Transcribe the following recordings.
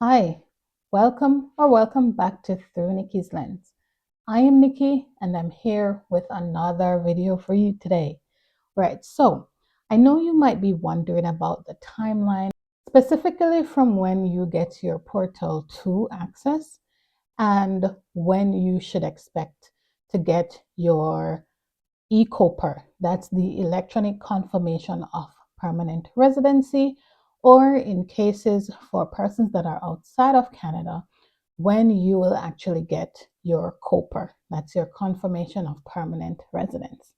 Hi, welcome back to Through Nikki's Lens. I am Nikki and I'm here with another video for you today. Right, so I know you might be wondering about the timeline, specifically from when you get your Portal 2 access and when you should expect to get your eCOPR. That's the electronic confirmation of permanent residency, or in cases for persons that are outside of Canada, when you will actually get your COPR. That's your confirmation of permanent residence.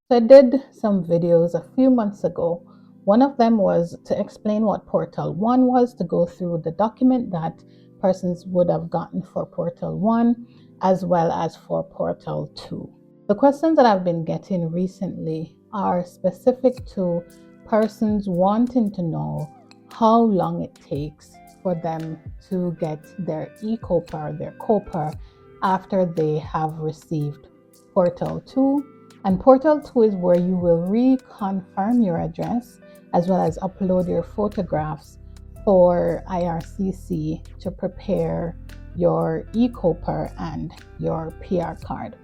So I did some videos a few months ago. One of them was to explain what Portal 1 was, to go through the document that persons would have gotten for Portal 1 as well as for Portal 2. The questions that I've been getting recently are specific to persons wanting to know how long it takes for them to get their eCOPR, their COPR, after they have received Portal 2. And Portal 2 is where you will reconfirm your address as well as upload your photographs for IRCC to prepare your eCOPR and your PR card.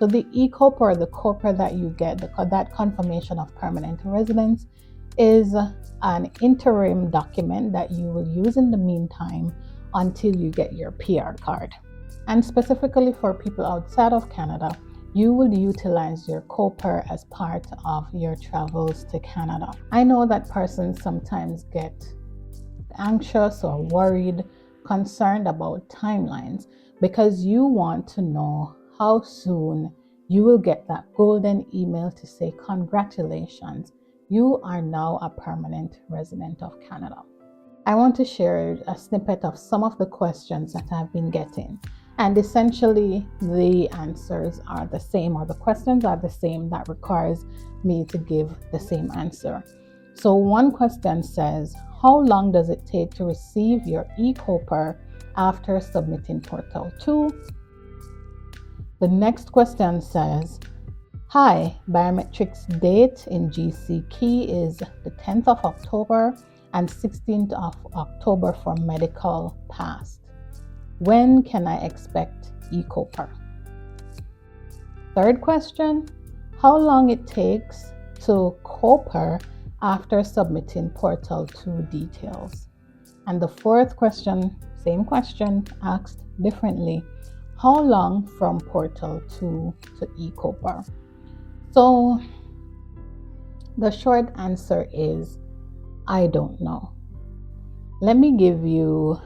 So the eCOPR, the COPR that you get, that confirmation of permanent residence, is an interim document that you will use in the meantime until you get your PR card. And specifically for people outside of Canada, you will utilize your COPR as part of your travels to Canada. I know that persons sometimes get anxious or worried, concerned about timelines because you want to know how soon you will get that golden email to say, congratulations, you are now a permanent resident of Canada. I want to share a snippet of some of the questions that I've been getting. And essentially, the answers are the same, or the questions are the same, that requires me to give the same answer. So one question says, how long does it take to receive your eCOPR after submitting Portal 2? The next question says, hi, biometrics date in GC key is the 10th of October and 16th of October for medical passed. When can I expect eCOPR? Third question, how long it takes to COPR after submitting Portal 2 details? And the fourth question, same question asked differently, how long from Portal 2 to eCOPR? So the short answer is, I don't know. Let me give you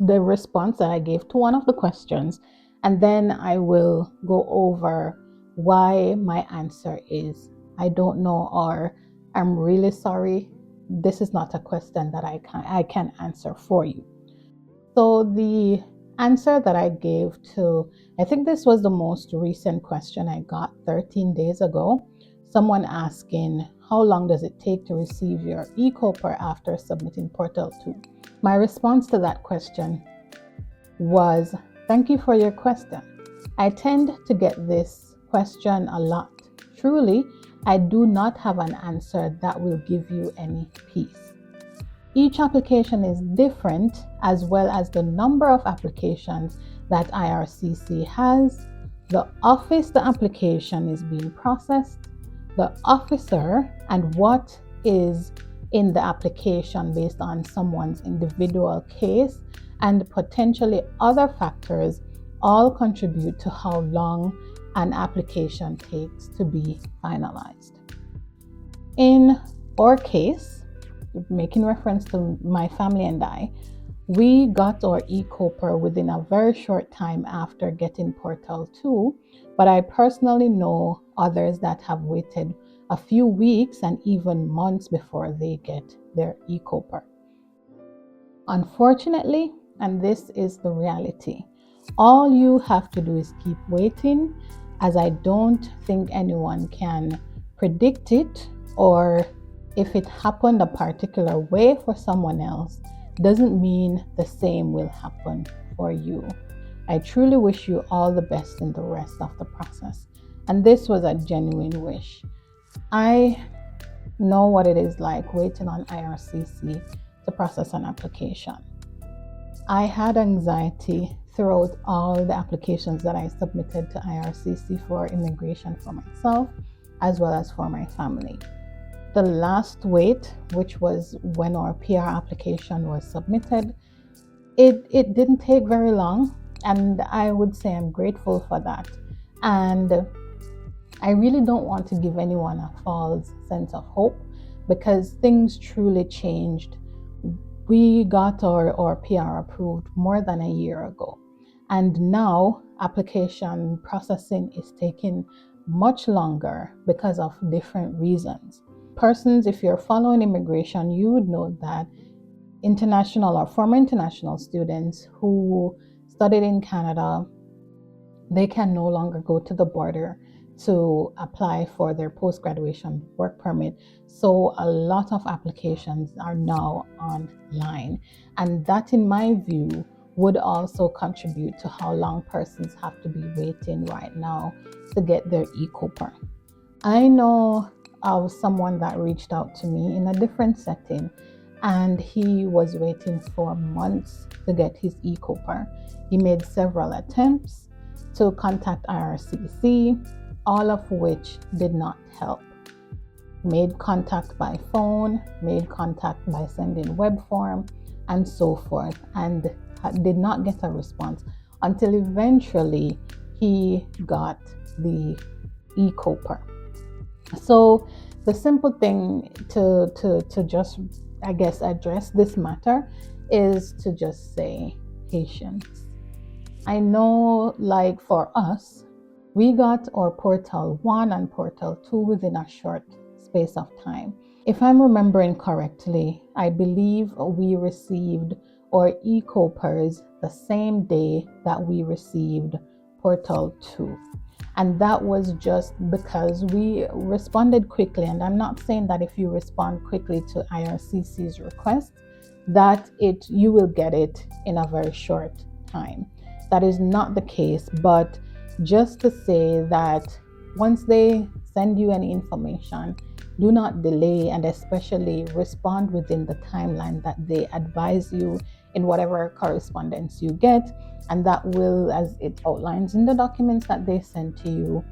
the response that I gave to one of the questions, and then I will go over why my answer is I don't know, or I'm really sorry, this is not a question that I can answer for you. So the answer that I gave to, I think this was the most recent question I got 13 days ago, someone asking, how long does it take to receive your eCOPR after submitting Portal 2? My response to that question was, thank you for your question. I tend to get this question a lot. Truly, I do not have an answer that will give you any peace. Each application is different, as well as the number of applications that IRCC has, the office the application is being processed, the officer, and what is in the application based on someone's individual case, and potentially other factors all contribute to how long an application takes to be finalized. In our case, making reference to my family and I, we got our eCOPR within a very short time after getting Portal 2, but I personally know others that have waited a few weeks and even months before they get their eCOPR. Unfortunately, and this is the reality, all you have to do is keep waiting, as I don't think anyone can predict it, or if it happened a particular way for someone else, doesn't mean the same will happen for you. I truly wish you all the best in the rest of the process. And this was a genuine wish. I know what it is like waiting on IRCC to process an application. I had anxiety throughout all the applications that I submitted to IRCC for immigration for myself as well as for my family. The last wait, which was when our PR application was submitted, it didn't take very long, and I would say I'm grateful for that. And I really don't want to give anyone a false sense of hope because things truly changed. We got our PR approved more than a year ago, and now application processing is taking much longer because of different reasons. Persons, if you're following immigration, you would know that international or former international students who studied in Canada, they can no longer go to the border to apply for their post-graduation work permit. So a lot of applications are now online. And that, in my view, would also contribute to how long persons have to be waiting right now to get their eCOPR. I know of someone that reached out to me in a different setting, and he was waiting for months to get his eCOPR. He made several attempts to contact IRCC, all of which did not help. Made contact by phone, made contact by sending web form, and so forth, and did not get a response until eventually he got the eCOPR. So the simple thing to just, I guess, address this matter is to just say patience. I know, like for us, we got our Portal 1 and Portal 2 within a short space of time. If I'm remembering correctly, I believe we received our eCOPRs the same day that we received Portal 2. And that was just because we responded quickly. And I'm not saying that if you respond quickly to IRCC's request, that you will get it in a very short time. That is not the case, but just to say that once they send you any information, do not delay, and especially respond within the timeline that they advise you in whatever correspondence you get. And that will, as it outlines in the documents that they send to you,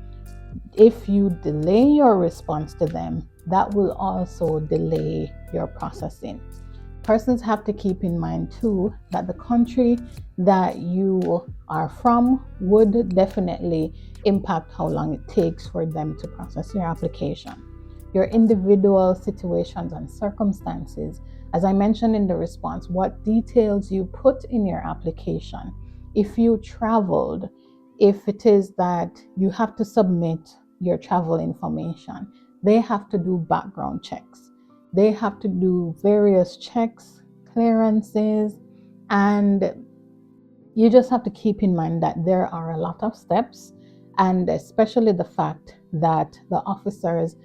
if you delay your response to them, that will also delay your processing. Persons have to keep in mind too that the country that you are from would definitely impact how long it takes for them to process your application. Your individual situations and circumstances, as I mentioned in the response, what details you put in your application. If you traveled, if it is that you have to submit your travel information, they have to do background checks. They have to do various checks, clearances, and you just have to keep in mind that there are a lot of steps, and especially the fact that the officers,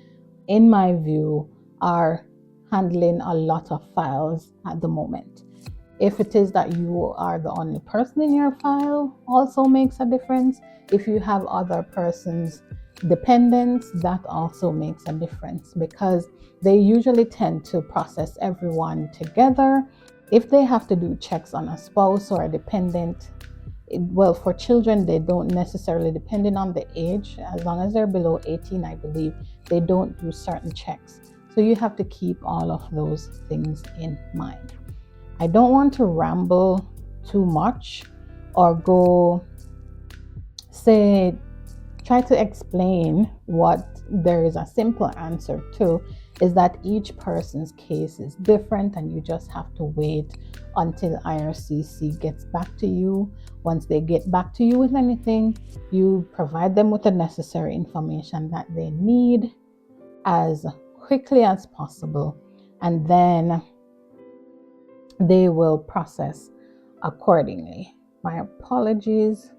in my view, are handling a lot of files at the moment. If it is that you are the only person in your file, also makes a difference. If you have other persons dependents, that also makes a difference because they usually tend to process everyone together. If they have to do checks on a spouse or a dependent, well, for children, they don't necessarily, depending on the age, as long as they're below 18, I believe, they don't do certain checks. So you have to keep all of those things in mind. I don't want to ramble too much or try to explain what there is a simple answer to, is that each person's case is different and you just have to wait until IRCC gets back to you. Once they get back to you with anything, you provide them with the necessary information that they need as quickly as possible, and then they will process accordingly. My apologies.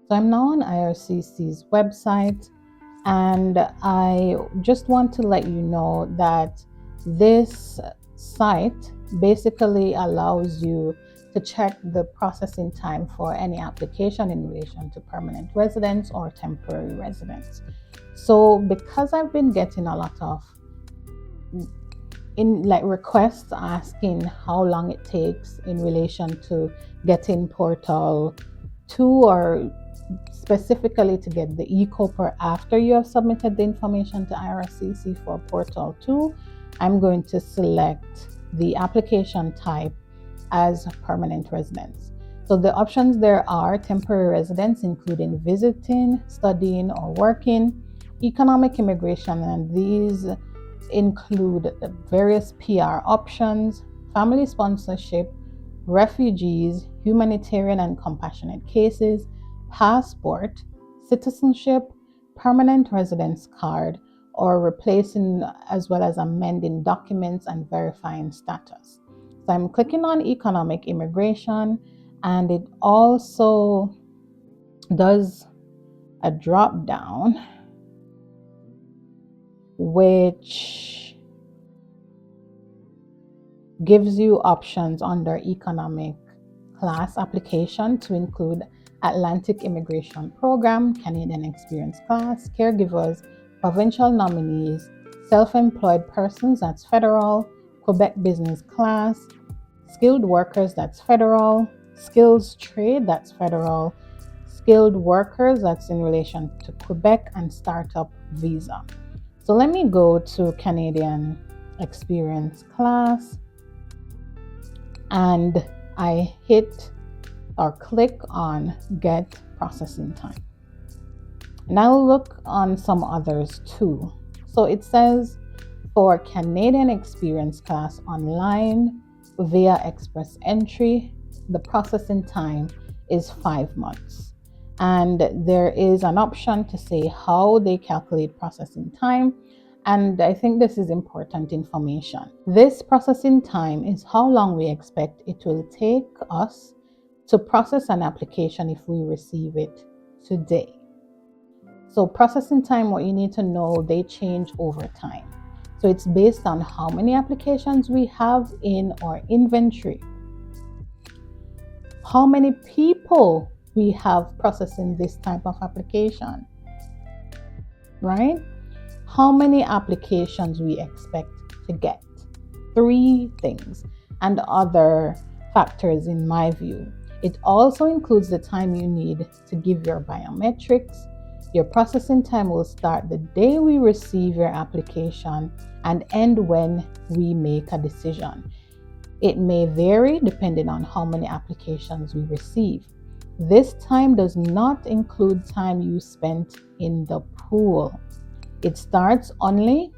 So I'm now on IRCC's website, and I just want to let you know that this site basically allows you to check the processing time for any application in relation to permanent residence or temporary residence. So because I've been getting a lot of requests asking how long it takes in relation to getting Portal 2, or specifically to get the eCOPR after you have submitted the information to IRCC for Portal 2, I'm going to select the application type as permanent residence. So the options there are temporary residence, including visiting, studying, or working, economic immigration, and these include the various PR options, family sponsorship, refugees, humanitarian and compassionate cases, passport, citizenship, permanent residence card, or replacing as well as amending documents and verifying status. So I'm clicking on economic immigration, and it also does a drop down which gives you options under economic class application to include Atlantic Immigration Program, Canadian Experience Class, caregivers, provincial nominees, self-employed persons, that's federal, Quebec Business Class, skilled workers, that's federal, skills trade, that's federal, skilled workers, that's in relation to Quebec, and startup visa. So let me go to Canadian Experience Class, and I hit or click on Get Processing Time. And I'll look on some others too. So it says for Canadian Experience Class online via Express Entry, the processing time is 5 months. And there is an option to say how they calculate processing time. And I think this is important information. This processing time is how long we expect it will take us to process an application if we receive it today. So processing time, what you need to know, they change over time. So it's based on how many applications we have in our inventory, how many people we have processing this type of application, right? How many applications we expect to get. 3 things, and other factors in my view. It also includes the time you need to give your biometrics. Your processing time will start the day we receive your application and end when we make a decision. It may vary depending on how many applications we receive. This time does not include time you spent in the pool. It starts only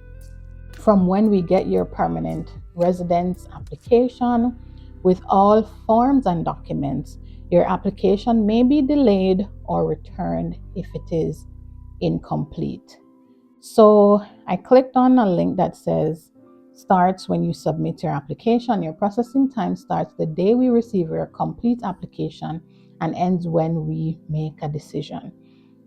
from when we get your permanent residence application with all forms and documents. Your application may be delayed or returned if it is incomplete. So I clicked on a link that says starts when you submit your application. Your processing time starts the day we receive your complete application and ends when we make a decision.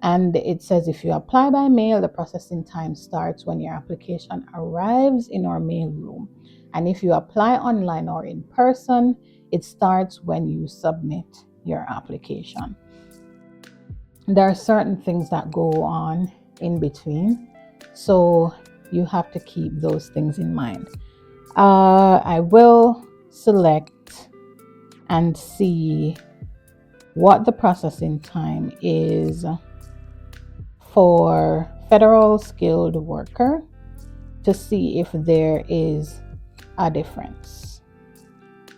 And it says if you apply by mail, the processing time starts when your application arrives in our mail room. And if you apply online or in person, it starts when you submit your application. There are certain things that go on in between, so you have to keep those things in mind. I will select and see what the processing time is for federal skilled worker to see if there is a difference.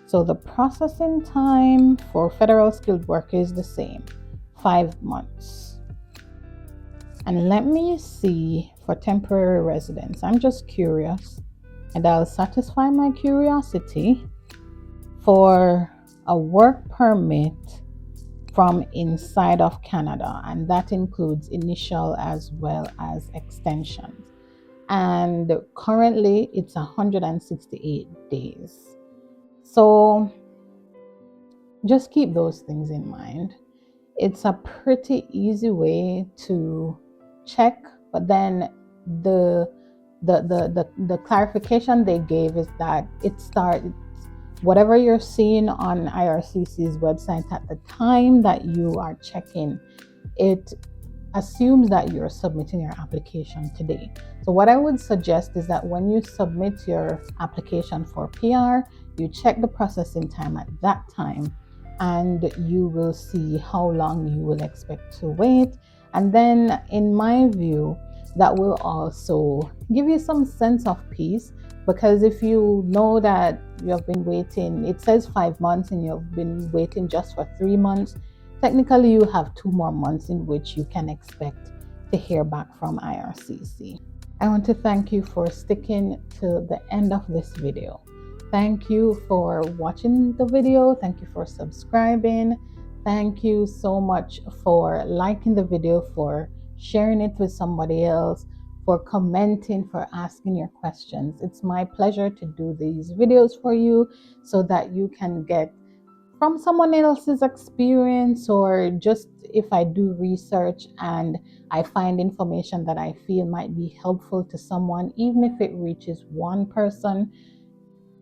So the processing time for federal skilled worker is the same, 5 months. And let me see for temporary residence. I'm just curious, and I'll satisfy my curiosity for a work permit from inside of Canada, and that includes initial as well as extensions. And currently it's 168 days. So just keep those things in mind. It's a pretty easy way to check, but then the clarification they gave is that whatever you're seeing on IRCC's website at the time that you are checking, it assumes that you're submitting your application today. So what I would suggest is that when you submit your application for PR, you check the processing time at that time, and you will see how long you will expect to wait. And then in my view, that will also give you some sense of peace, because if you know that you have been waiting, it says 5 months and you've been waiting just for 3 months, technically you have 2 more months in which you can expect to hear back from IRCC. I want to thank you for sticking to the end of this video. Thank you for watching the video. Thank you for subscribing. Thank you so much for liking the video, for sharing it with somebody else, for commenting, for asking your questions. It's my pleasure to do these videos for you so that you can get from someone else's experience, or just if I do research and I find information that I feel might be helpful to someone, even if it reaches one person,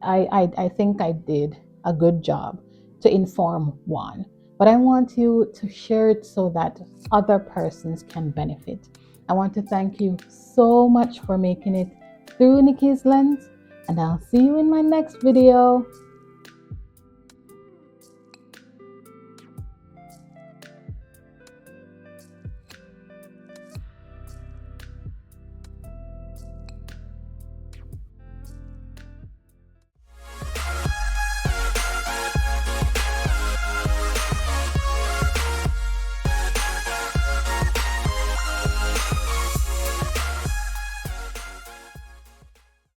I think I did a good job to inform one. But I want you to share it so that other persons can benefit. I want to thank you so much for making it through Nikki's Lens, and I'll see you in my next video.